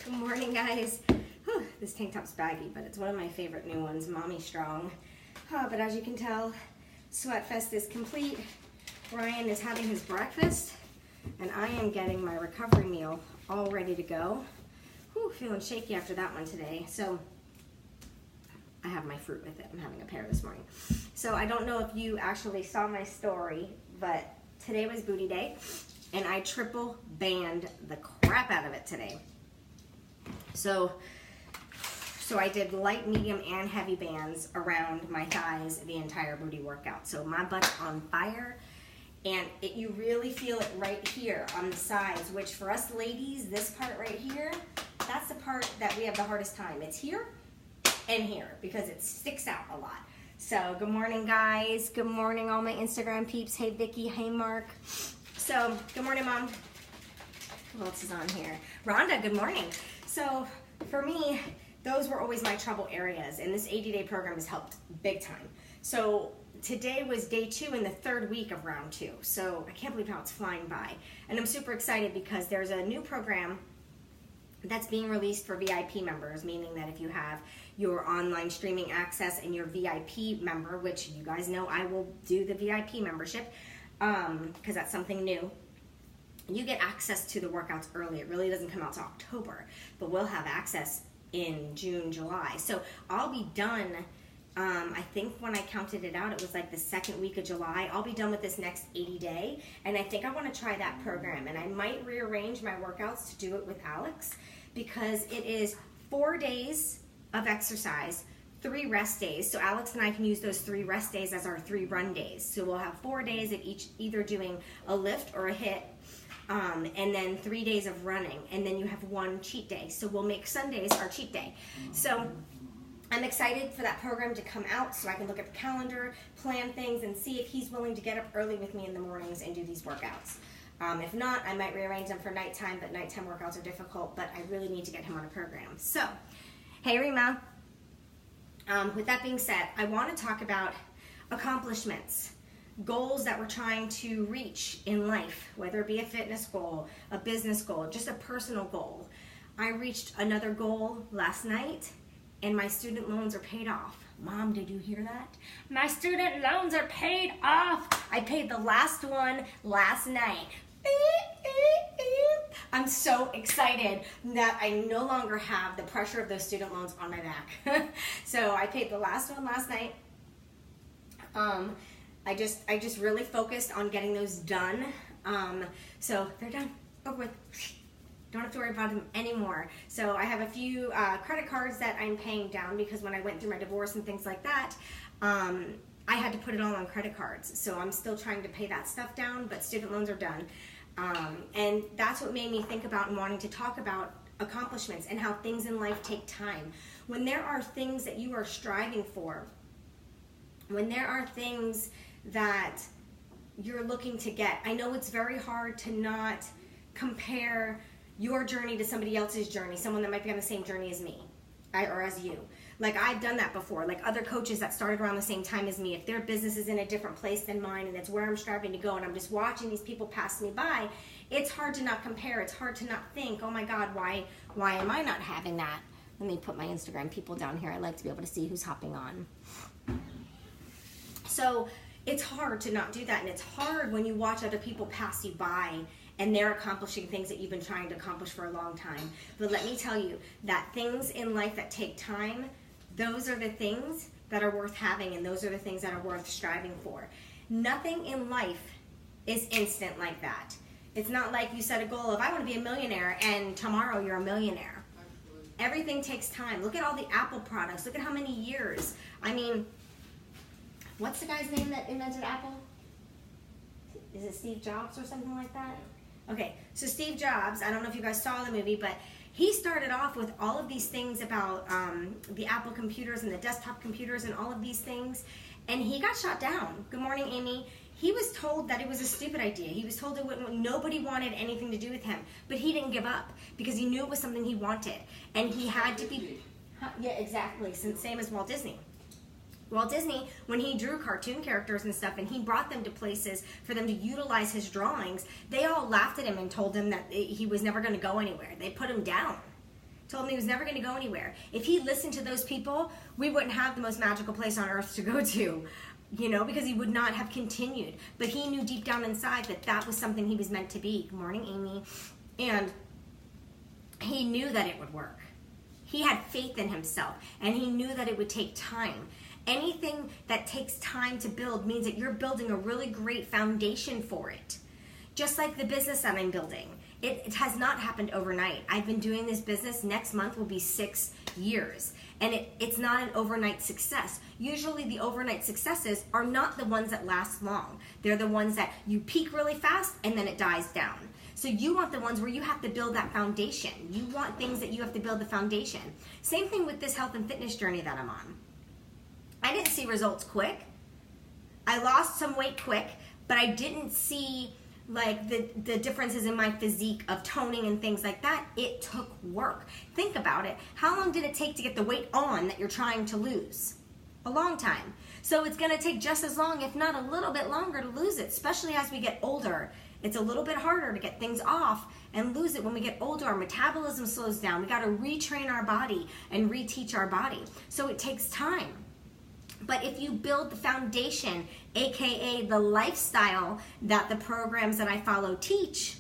Good morning, guys. Whew, this tank top's baggy, but it's one of my favorite new ones, Mommy Strong. But as you can tell, Sweatfest is complete. Ryan is having his breakfast, and I am getting my recovery meal all ready to go. Whew, feeling shaky after that one today. So I have my fruit with it. I'm having a pear this morning. So I don't know if you actually saw my story, but today was booty day, and I triple banned the crap out of it today. So I did light, medium, and heavy bands around my thighs the entire booty workout. So my butt's on fire, and you really feel it right here on the sides, which for us ladies, this part right here, that's the part that we have the hardest time. It's here and here because it sticks out a lot. So good morning, guys. Good morning, all my Instagram peeps. Hey, Vicky. Hey, Mark. So good morning, Mom. Who else is on here? Rhonda, good morning. So for me, those were always my trouble areas, and this 80-day program has helped big time. So today was day 2 in the 3rd week of round 2. So I can't believe how it's flying by. And I'm super excited because there's a new program that's being released for VIP members, meaning that if you have your online streaming access and your VIP member, which you guys know I will do the VIP membership because that's something new, you get access to the workouts early. It really doesn't come out to October, but we'll have access in June, July. So I'll be done, I think when I counted it out, it was like the 2nd week of July. I'll be done with this next 80-day, and I think I want to try that program, and I might rearrange my workouts to do it with Alex because it is 4 days of exercise, 3 rest days. So Alex and I can use those 3 rest days as our 3 run days. So we'll have 4 days of each either doing a lift or a hit, and then 3 days of running, and then you have 1 cheat day. So we'll make Sundays our cheat day. So I'm excited for that program to come out so I can look at the calendar, plan things, and see if he's willing to get up early with me in the mornings and do these workouts. If not, I might rearrange them for nighttime, but nighttime workouts are difficult, but I really need to get him on a program. So, hey Rima. With that being said, I want to talk about accomplishments. Goals that we're trying to reach in life, whether it be a fitness goal, a business goal, just a personal goal. I reached another goal last night, and my student loans are paid off. Mom, did you hear that? My student loans are paid off. I paid the last one last night. I'm so excited that I no longer have the pressure of those student loans on my back. So I paid the last one last night. I just really focused on getting those done. So they're done, over with. Don't have to worry about them anymore. So I have a few credit cards that I'm paying down because when I went through my divorce and things like that, I had to put it all on credit cards. So I'm still trying to pay that stuff down, but student loans are done. And that's what made me think about and wanting to talk about accomplishments and how things in life take time. When there are things that you are striving for, when there are things that you're looking to get, I know it's very hard to not compare your journey to somebody else's journey, someone that might be on the same journey as me or as you. Like I've done that before, like other coaches that started around the same time as me. If their business is in a different place than mine and it's where I'm striving to go and I'm just watching these people pass me by, it's hard to not compare. It's hard to not think, oh my God, why am I not having that? Let me put my Instagram people down here. I like to be able to see who's hopping on. So it's hard to not do that, and it's hard when you watch other people pass you by and they're accomplishing things that you've been trying to accomplish for a long time. But let me tell you that things in life that take time, those are the things that are worth having, and those are the things that are worth striving for. Nothing in life is instant like that. It's not like you set a goal of, I want to be a millionaire, and tomorrow you're a millionaire. Everything takes time. Look at all the Apple products. Look at how many years. I mean, what's the guy's name that invented Apple? Is it Steve Jobs or something like that? Okay, so Steve Jobs, I don't know if you guys saw the movie, but he started off with all of these things about the Apple computers and the desktop computers and all of these things, and he got shot down. Good morning, Amy. He was told that it was a stupid idea. He was told nobody wanted anything to do with him, but he didn't give up because he knew it was something he wanted, and he had to be, yeah, exactly, same as Walt Disney. Walt Disney, when he drew cartoon characters and stuff and he brought them to places for them to utilize his drawings, they all laughed at him and told him that he was never going to go anywhere. They put him down. told him he was never going to go anywhere. If he listened to those people, we wouldn't have the most magical place on earth to go to, you know, because he would not have continued. But he knew deep down inside that that was something he was meant to be. Good morning, Amy. And he knew that it would work. He had faith in himself, and he knew that it would take time. Anything that takes time to build means that you're building a really great foundation for it. Just like the business that I'm building. It has not happened overnight. I've been doing this business. Next month will be 6 years. And it's not an overnight success. Usually the overnight successes are not the ones that last long. They're the ones that you peak really fast and then it dies down. So you want the ones where you have to build that foundation. You want things that you have to build the foundation. Same thing with this health and fitness journey that I'm on. I didn't see results quick. I lost some weight quick, but I didn't see like the differences in my physique of toning and things like that. It took work. Think about it. How long did it take to get the weight on that you're trying to lose? A long time. So it's going to take just as long, if not a little bit longer, to lose it, especially as we get older. It's a little bit harder to get things off and lose it when we get older. Our metabolism slows down. We got to retrain our body and reteach our body. So it takes time. But if you build the foundation, aka the lifestyle that the programs that I follow teach,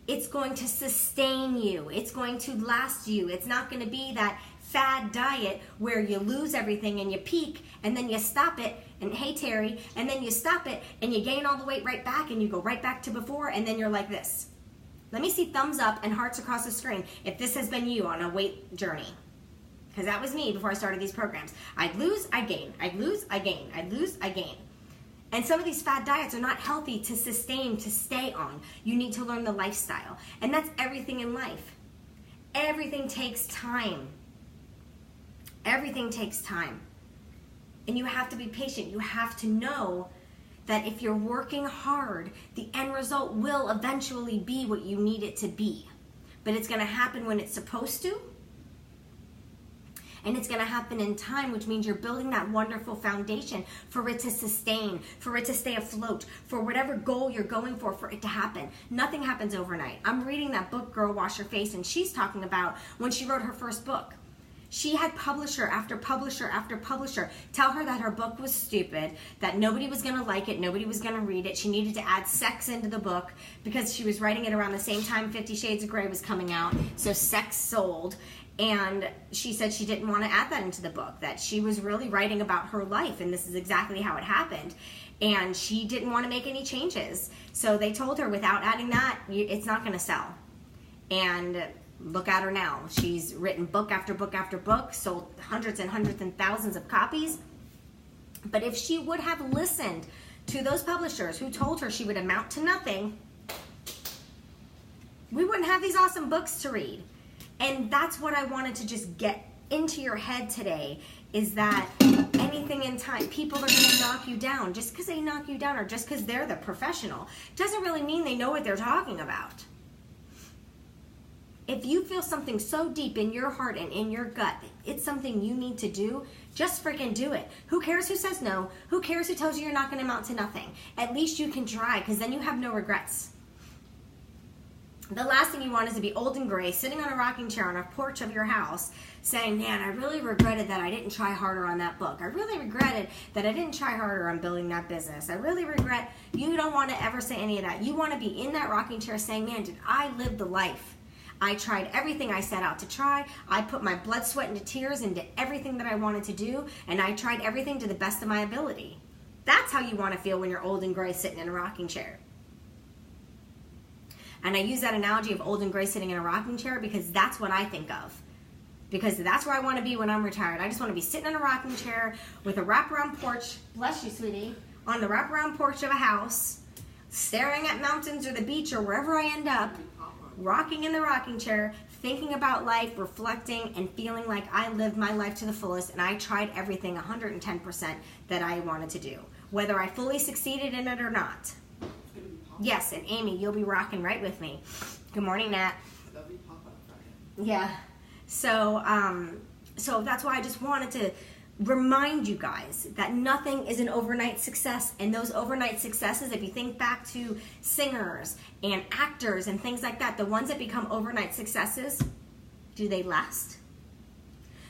it's going to sustain you. It's going to last you. It's not going to be that fad diet where you lose everything and you peak and then you stop it and hey Terry, and then you stop it and you gain all the weight right back and you go right back to before and then you're like this. Let me see thumbs up and hearts across the screen if this has been you on a weight journey. Because that was me before I started these programs. I'd lose, I'd gain. I'd lose, I gain. I'd lose, I gain. And some of these fad diets are not healthy to sustain, to stay on. You need to learn the lifestyle. And that's everything in life. Everything takes time. Everything takes time. And you have to be patient. You have to know that if you're working hard, the end result will eventually be what you need it to be. But it's going to happen when it's supposed to. And it's going to happen in time, which means you're building that wonderful foundation for it to sustain, for it to stay afloat, for whatever goal you're going for it to happen. Nothing happens overnight. I'm reading that book, Girl Wash Your Face, and she's talking about when she wrote her first book. She had publisher after publisher after publisher tell her that her book was stupid, that nobody was going to like it, nobody was going to read it. She needed to add sex into the book because she was writing it around the same time 50 Shades of Grey was coming out, so sex sold. And she said she didn't want to add that into the book, that she was really writing about her life, and this is exactly how it happened. And she didn't want to make any changes. So they told her, without adding that, it's not going to sell. And look at her now. She's written book after book after book, sold hundreds and hundreds and thousands of copies. But if she would have listened to those publishers who told her she would amount to nothing, we wouldn't have these awesome books to read. And that's what I wanted to just get into your head today, is that anything in time, people are going to knock you down. Just because they knock you down or just because they're the professional doesn't really mean they know what they're talking about. If you feel something so deep in your heart and in your gut, it's something you need to do, just freaking do it. Who cares who says no? Who cares who tells you you're not going to amount to nothing? At least you can try, because then you have no regrets. The last thing you want is to be old and gray, sitting on a rocking chair on a porch of your house, saying, man, I really regretted that I didn't try harder on that book. I really regretted that I didn't try harder on building that business. I really regret. You don't want to ever say any of that. You want to be in that rocking chair saying, man, did I live the life? I tried everything I set out to try. I put my blood, sweat, and tears into everything that I wanted to do, and I tried everything to the best of my ability. That's how you want to feel when you're old and gray sitting in a rocking chair. And I use that analogy of old and gray sitting in a rocking chair because that's what I think of. Because that's where I want to be when I'm retired. I just want to be sitting in a rocking chair with a wraparound porch, bless you, sweetie, on the wraparound porch of a house, staring at mountains or the beach or wherever I end up, rocking in the rocking chair, thinking about life, reflecting, and feeling like I lived my life to the fullest and I tried everything 110% that I wanted to do, whether I fully succeeded in it or not. Yes, and Amy, you'll be rocking right with me. Good morning, Nat. Yeah. So that's why I just wanted to remind you guys that nothing is an overnight success. And those overnight successes, if you think back to singers and actors and things like that, the ones that become overnight successes, do they last?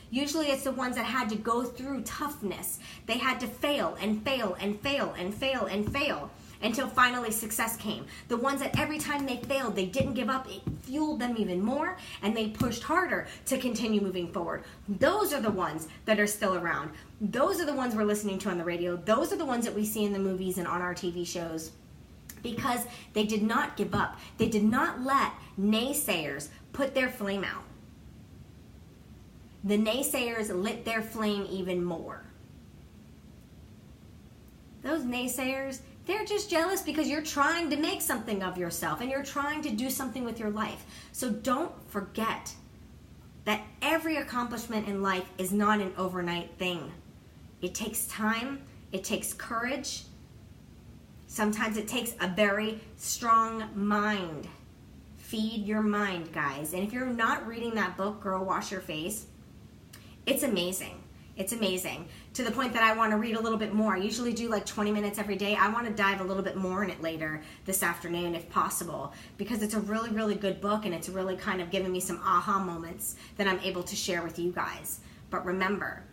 Usually it's the ones that had to go through toughness. They had to fail and fail and fail and fail and fail until finally success came. The ones that every time they failed, they didn't give up. It fueled them even more, and they pushed harder to continue moving forward. Those are the ones that are still around. Those are the ones we're listening to on the radio. Those are the ones that we see in the movies and on our TV shows, because they did not give up. They did not let naysayers put their flame out. The naysayers lit their flame even more. Those naysayers, they're just jealous because you're trying to make something of yourself and you're trying to do something with your life. So don't forget that every accomplishment in life is not an overnight thing. It takes time, it takes courage. Sometimes it takes a very strong mind. Feed your mind, guys. And if you're not reading that book, Girl Wash Your Face, it's amazing. It's amazing. To the point that I want to read a little bit more. I usually do like 20 minutes every day. I want to dive a little bit more in it later this afternoon if possible, because it's a really, really good book, and it's really kind of given me some aha moments that I'm able to share with you guys. But remember,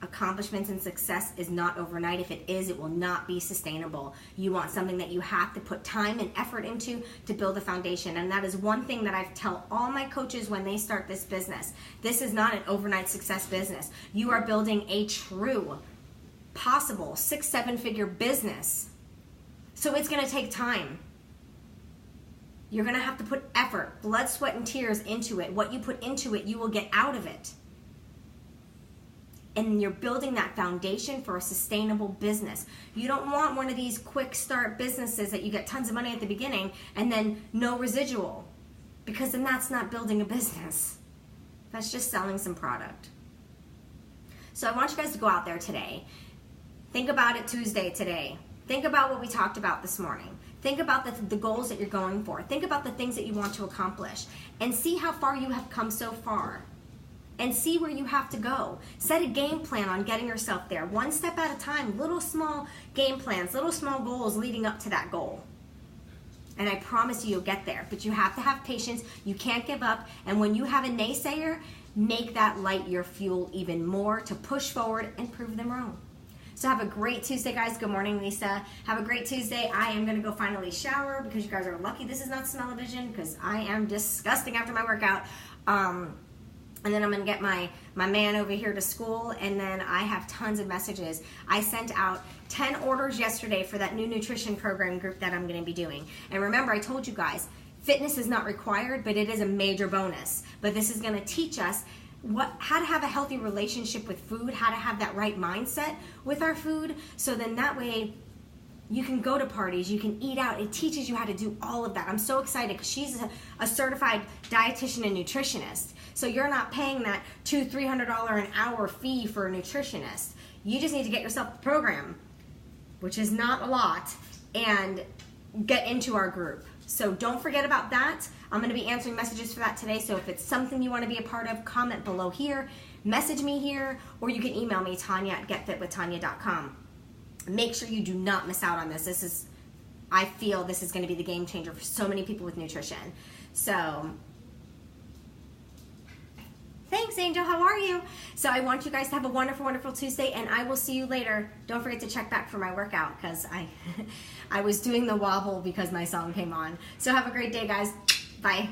accomplishments and success is not overnight. If it is, it will not be sustainable. You want something that you have to put time and effort into to build a foundation. And that is one thing that I tell all my coaches when they start this business. This is not an overnight success business. You are building a true, possible 6-7 figure business. So it's going to take time. You're going to have to put effort, blood, sweat, and tears into it. What you put into it, you will get out of it. And you're building that foundation for a sustainable business. You don't want one of these quick start businesses that you get tons of money at the beginning and then no residual, because then that's not building a business. That's just selling some product. So I want you guys to go out there today. Think about it Tuesday today. Think about what we talked about this morning. Think about the goals that you're going for. Think about the things that you want to accomplish, and see how far you have come so far. And see where you have to go. Set a game plan on getting yourself there, one step at a time, little small game plans, little small goals leading up to that goal. And I promise you, you'll get there. But you have to have patience. You can't give up. And when you have a naysayer, make that light your fuel even more to push forward and prove them wrong. So have a great Tuesday, guys. Good morning, Lisa. Have a great Tuesday. I am going to go finally shower because you guys are lucky this is not smell-o-vision, because I am disgusting after my workout. And then I'm going to get my man over here to school, and then I have tons of messages. I sent out 10 orders yesterday for that new nutrition program group that I'm going to be doing. And remember, I told you guys, fitness is not required, but it is a major bonus. But this is going to teach us how to have a healthy relationship with food, how to have that right mindset with our food, so then that way you can go to parties, you can eat out. It teaches you how to do all of that. I'm so excited because she's a certified dietitian and nutritionist. So you're not paying that $200-300 an hour fee for a nutritionist. You just need to get yourself the program, which is not a lot, and get into our group. So don't forget about that. I'm going to be answering messages for that today. So if it's something you want to be a part of, comment below here, message me here, or you can email me, Tanya@getfitwithtanya.com. Make sure you do not miss out on this. I feel this is going to be the game changer for so many people with nutrition. So thanks, Angel. How are you? So I want you guys to have a wonderful, wonderful Tuesday, and I will see you later. Don't forget to check back for my workout, because I was doing the wobble because my song came on. So have a great day, guys. Bye.